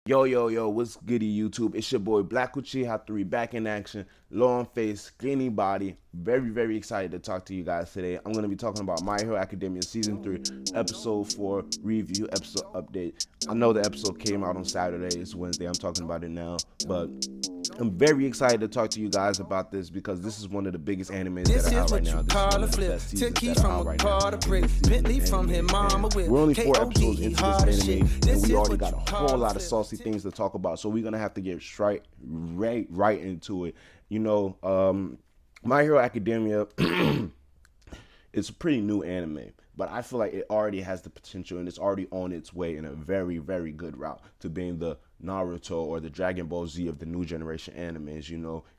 Yo, what's goody YouTube? It's your boy Black Uchiha 3 back in action, long face, skinny body. Very excited to talk to you guys today. I'm going to be talking about My Hero Academia Season 3, Episode 4 review, episode update. I know the episode came out on Saturday, it's Wednesday, I'm talking about it now, but I'm very excited to talk to you guys about this because this is one of the biggest animes that are out right now. This is one of the best seasons that are out right now. We're only 4 episodes into this anime, and we already got a whole lot of saucy things to talk about. So we're gonna have to get right into it. My Hero Academia it's a pretty new anime, but I feel like it already has the potential and it's already on its way in a very good route to being the Naruto or the Dragon Ball Z of the new generation animes,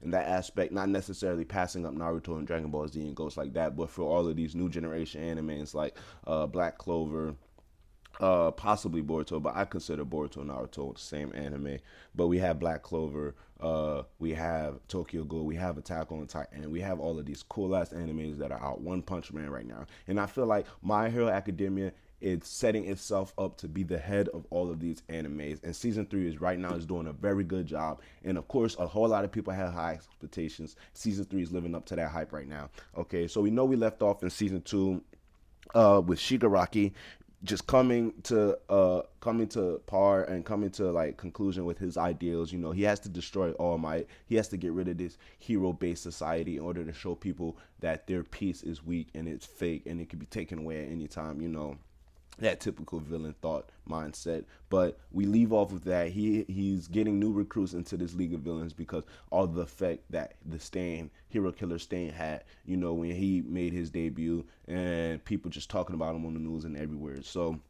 in that aspect, not necessarily passing up Naruto and Dragon Ball Z and Ghosts like that, but for all of these new generation animes like Black Clover, possibly Boruto, but I consider Boruto and Naruto the same anime. But we have Black Clover, we have Tokyo Ghoul, we have Attack on Titan, we have all of these cool ass animes that are out. One Punch Man right now, and I feel like My Hero Academia is setting itself up to be the head of all of these animes, and season 3 is right now is doing a very good job. And of course, a whole lot of people have high expectations. Season 3 is living up to that hype right now. Okay, so we know we left off in season 2 with Shigaraki just coming to par and coming to like conclusion with his ideals. He has to destroy All Might. He has to get rid of this hero-based society in order to show people that their peace is weak and it's fake and it can be taken away at any time. That typical villain thought mindset. But we leave off with that. He's getting new recruits into this League of Villains because all the effect that the Stain, Hero Killer Stain had, when he made his debut and people just talking about him on the news and everywhere. So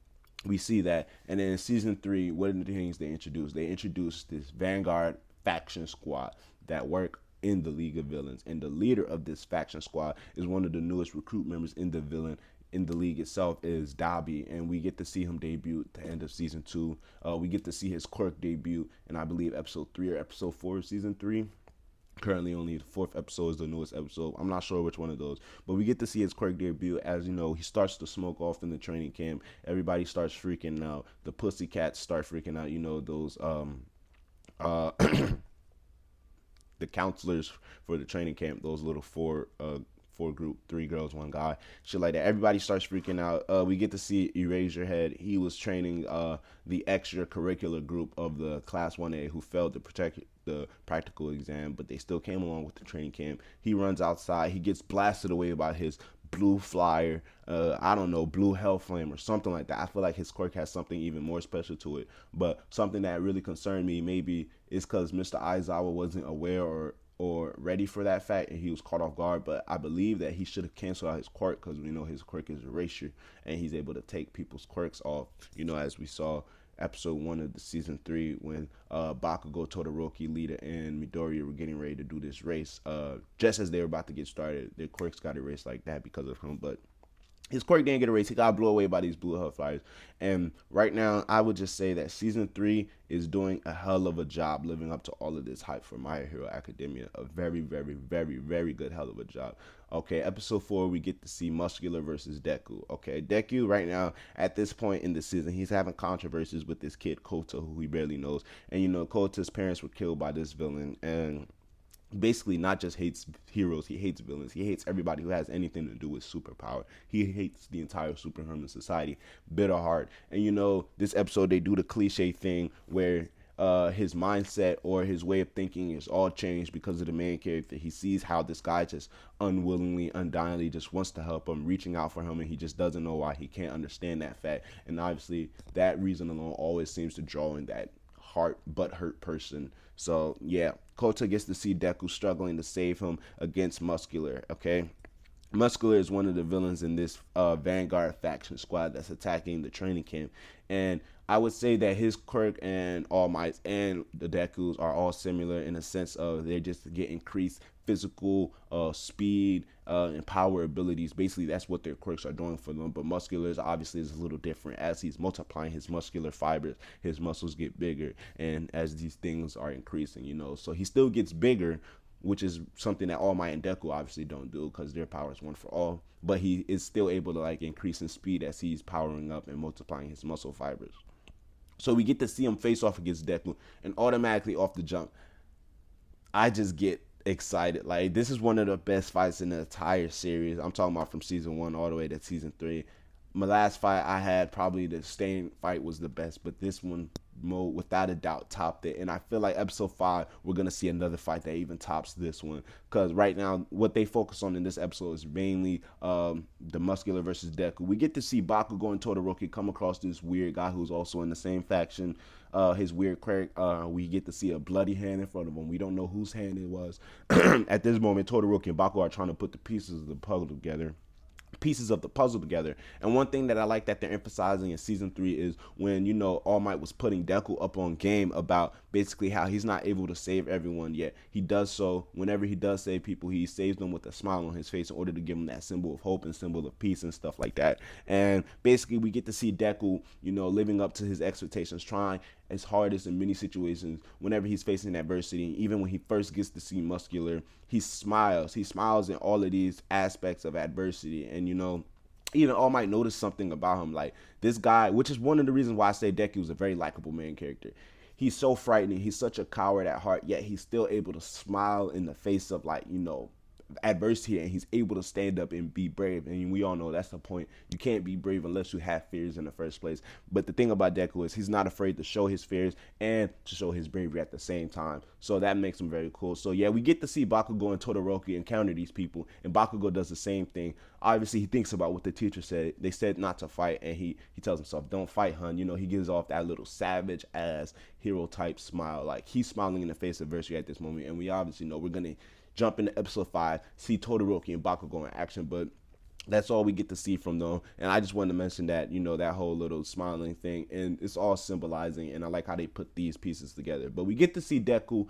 we see that. And then in season 3, what are the things they introduced? They introduced this Vanguard faction squad that work in the League of Villains. And the leader of this faction squad is one of the newest recruit members in the league itself is Dabi, and we get to see him debut at the end of season 2. We get to see his quirk debut in, I believe, episode 3 or episode 4 of season 3. Currently only the 4th episode is the newest episode. I'm not sure which one of those, but we get to see his quirk debut. As he starts to smoke off in the training camp. Everybody starts freaking out. The pussycats start freaking out. Those the counselors for the training camp, those little four group, 3 girls, 1 guy, shit like that. Everybody starts freaking out. We get to see Eraserhead. He was training the extracurricular group of the Class 1A who failed the practical exam, but they still came along with the training camp. He runs outside. He gets blasted away by his blue flyer, I don't know, blue hell flame or something like that. I feel like his quirk has something even more special to it. But something that really concerned me maybe is because Mr. Aizawa wasn't aware or ready for that fact, and he was caught off guard. But I believe that he should have canceled out his quirk, because we know his quirk is erasure, and he's able to take people's quirks off, as we saw episode 1 of the season 3 when Bakugo, Todoroki, Lita, and Midoriya were getting ready to do this race. Just as they were about to get started, their quirks got erased like that because of him. But his quirk didn't get erased. He got blew away by these blue hell flyers. And right now, I would just say that season 3 is doing a hell of a job living up to all of this hype for My Hero Academia. A very good hell of a job. Okay, episode 4, we get to see Muscular versus Deku. Okay, Deku right now, at this point in the season, he's having controversies with this kid, Kota, who he barely knows. And, Kota's parents were killed by this villain. And basically not just hates heroes, he hates villains. He hates everybody who has anything to do with superpower. He hates the entire superhuman society. Bitter heart. And this episode they do the cliche thing where his mindset or his way of thinking is all changed because of the main character. He sees how this guy just unwillingly, undyingly just wants to help him, reaching out for him, and he just doesn't know why. He can't understand that fact. And obviously that reason alone always seems to draw in that heart but hurt person. So yeah, Kota gets to see Deku struggling to save him against Muscular. Okay, Muscular is one of the villains in this Vanguard faction squad that's attacking the training camp. And I would say that his quirk and All Might and the Dekus are all similar in a sense of they just get increased physical speed and power abilities. Basically, that's what their quirks are doing for them. But Muscular's obviously is a little different. As he's multiplying his muscular fibers, his muscles get bigger. And as these things are increasing, so he still gets bigger, which is something that All Might and Deku obviously don't do because their power is one for all. But he is still able to increase in speed as he's powering up and multiplying his muscle fibers. So we get to see him face off against Deku, and automatically off the jump, I just get excited. Like, this is one of the best fights in the entire series. I'm talking about from season 1 all the way to season 3. My last fight I had, probably the Stain fight, was the best, but this one, without a doubt, topped it. And I feel like episode 5, we're gonna see another fight that even tops this one. Because right now, what they focus on in this episode is mainly the Muscular versus Deku. We get to see Bakugo and Todoroki come across this weird guy who's also in the same faction. His weird cleric. We get to see a bloody hand in front of him. We don't know whose hand it was. At this moment, Todoroki and Bakugo are trying to put the pieces of the puzzle together. And one thing that I like that they're emphasizing in season 3 is when, All Might was putting Deku up on game about basically how he's not able to save everyone yet. He does so whenever he does save people, he saves them with a smile on his face in order to give them that symbol of hope and symbol of peace and stuff like that. And basically we get to see Deku, living up to his expectations, trying his hardest in many situations whenever he's facing adversity. Even when he first gets to see Muscular, he smiles in all of these aspects of adversity. And even All Might notice something about him, like this guy, which is one of the reasons why I say Deku is a very likable main character. He's so frightening, he's such a coward at heart, yet he's still able to smile in the face of, like, adversity, and he's able to stand up and be brave. And we all know that's the point. You can't be brave unless you have fears in the first place. But the thing about Deku is he's not afraid to show his fears and to show his bravery at the same time. So that makes him very cool. So yeah, we get to see Bakugo and Todoroki encounter these people, and Bakugo does the same thing. Obviously, he thinks about what the teacher said. They said not to fight, and he tells himself, "Don't fight, hun." He gives off that little savage ass hero type smile, like he's smiling in the face of adversity at this moment. And we obviously know we're gonna jump into episode 5, see Todoroki and Bakugo in action, but that's all we get to see from them. And I just wanted to mention that, that whole little smiling thing, and it's all symbolizing, and I like how they put these pieces together. But we get to see Deku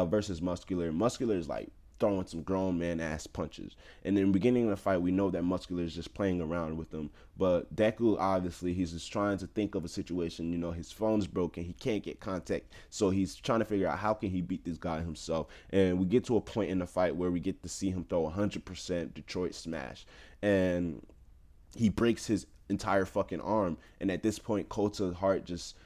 versus Muscular. Muscular is like throwing some grown man ass punches, and in the beginning of the fight we know that Muscular is just playing around with them, but Deku, obviously, he's just trying to think of a situation. His phone's broken, he can't get contact, so he's trying to figure out how can he beat this guy himself. And we get to a point in the fight where we get to see him throw 100% Detroit Smash, and he breaks his entire fucking arm. And at this point, Kota's heart just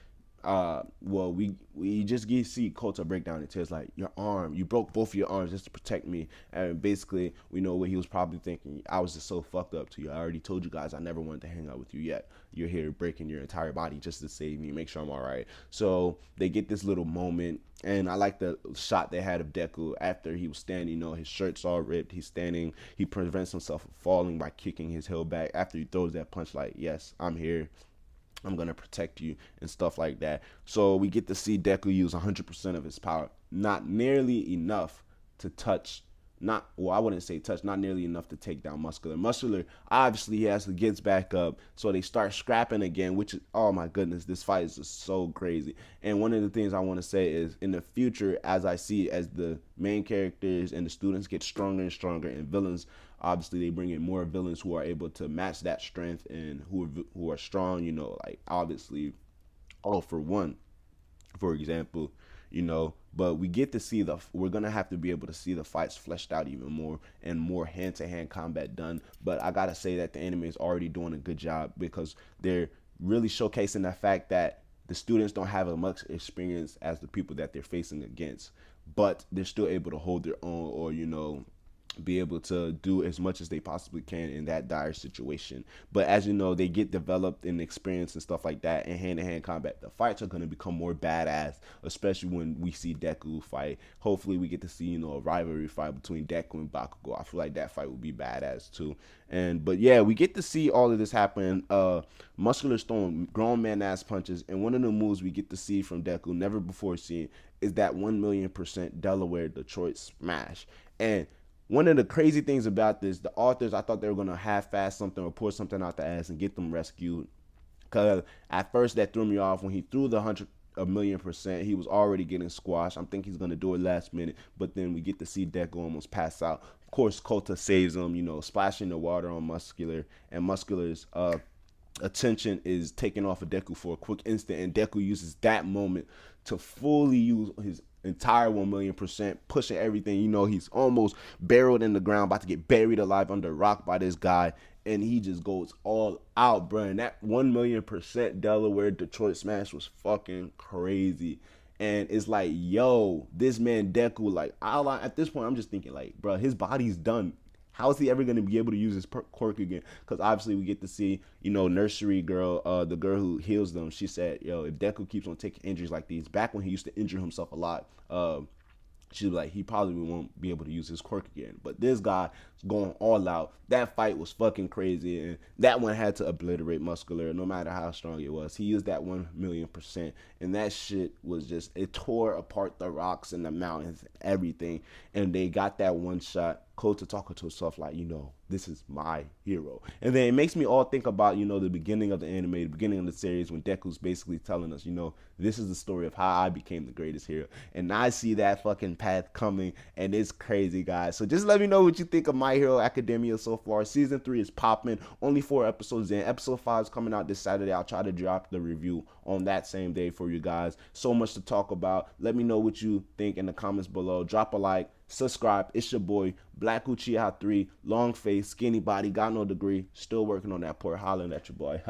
we just get see Kota break down in tears, like, your arm, you broke both of your arms just to protect me. And basically, we know what he was probably thinking. I was just so fucked up to you. I already told you guys I never wanted to hang out with you, yet you're here breaking your entire body just to save me, make sure I'm all right. So they get this little moment, and I like the shot they had of Deku after he was standing. His shirt's all ripped, he's standing, he prevents himself from falling by kicking his heel back after he throws that punch, like, yes, I'm here, I'm going to protect you, and stuff like that. So we get to see Deku use 100% of his power. Not nearly enough to touch, not nearly enough to take down Muscular. Muscular, obviously, he has to get back up, so they start scrapping again, which is, oh my goodness, this fight is just so crazy. And one of the things I want to say is, in the future, as the main characters and the students get stronger and stronger, and villains, obviously, they bring in more villains who are able to match that strength and who are strong, like, obviously, All For One, for example, but we get to see we're going to have to be able to see the fights fleshed out even more, and more hand-to-hand combat done. But I got to say that the anime is already doing a good job, because they're really showcasing the fact that the students don't have as much experience as the people that they're facing against, but they're still able to hold their own, or, be able to do as much as they possibly can in that dire situation. But as you know, they get developed in experience and stuff like that in hand-to-hand combat. The fights are going to become more badass, especially when we see Deku fight. Hopefully we get to see, a rivalry fight between Deku and Bakugo. I feel like that fight would be badass too. But yeah, we get to see all of this happen. Muscular's throwing grown man ass punches, and one of the moves we get to see from Deku, never before seen, is that 1,000,000% Delaware Detroit Smash. And one of the crazy things about this, the authors, I thought they were going to half-ass something or pour something out the ass and get them rescued. Because at first that threw me off. When he threw the 1,000,000%, he was already getting squashed. I'm thinking he's going to do it last minute. But then we get to see Deku almost pass out. Of course, Kota saves him, splashing the water on Muscular. And Muscular's attention is taken off of Deku for a quick instant. And Deku uses that moment to fully use his entire 1,000,000%, pushing everything. He's almost barreled in the ground, about to get buried alive under a rock by this guy, and he just goes all out, bro. And that 1,000,000% Delaware Detroit smash was fucking crazy. And it's like, yo, this man Deku, like, at this point, I'm just thinking, like, bro, his body's done. How is he ever going to be able to use his quirk again? Because obviously we get to see, nursery girl, the girl who heals them. She said, yo, if Deku keeps on taking injuries like these, back when he used to injure himself a lot, she was like, he probably won't be able to use his quirk again. But this guy is going all out. That fight was fucking crazy. And that one had to obliterate Muscular, no matter how strong it was. He used that 1,000,000%. And that shit was just, it tore apart the rocks and the mountains, everything. And they got that one shot. Kota talking to himself like, this is my hero. And then it makes me all think about, the beginning of the anime, the beginning of the series, when Deku's basically telling us, this is the story of how I became the greatest hero. And I see that fucking path coming, and it's crazy, guys. So just let me know what you think of My Hero Academia so far. Season 3 is popping. Only 4 episodes in. Episode 5 is coming out this Saturday. I'll try to drop the review on that same day for you guys. So much to talk about. Let me know what you think in the comments below. Drop a like. Subscribe. It's your boy, Black Uchiha 3, long face, skinny body, got no degree, still working on that port. Hollering at your boy.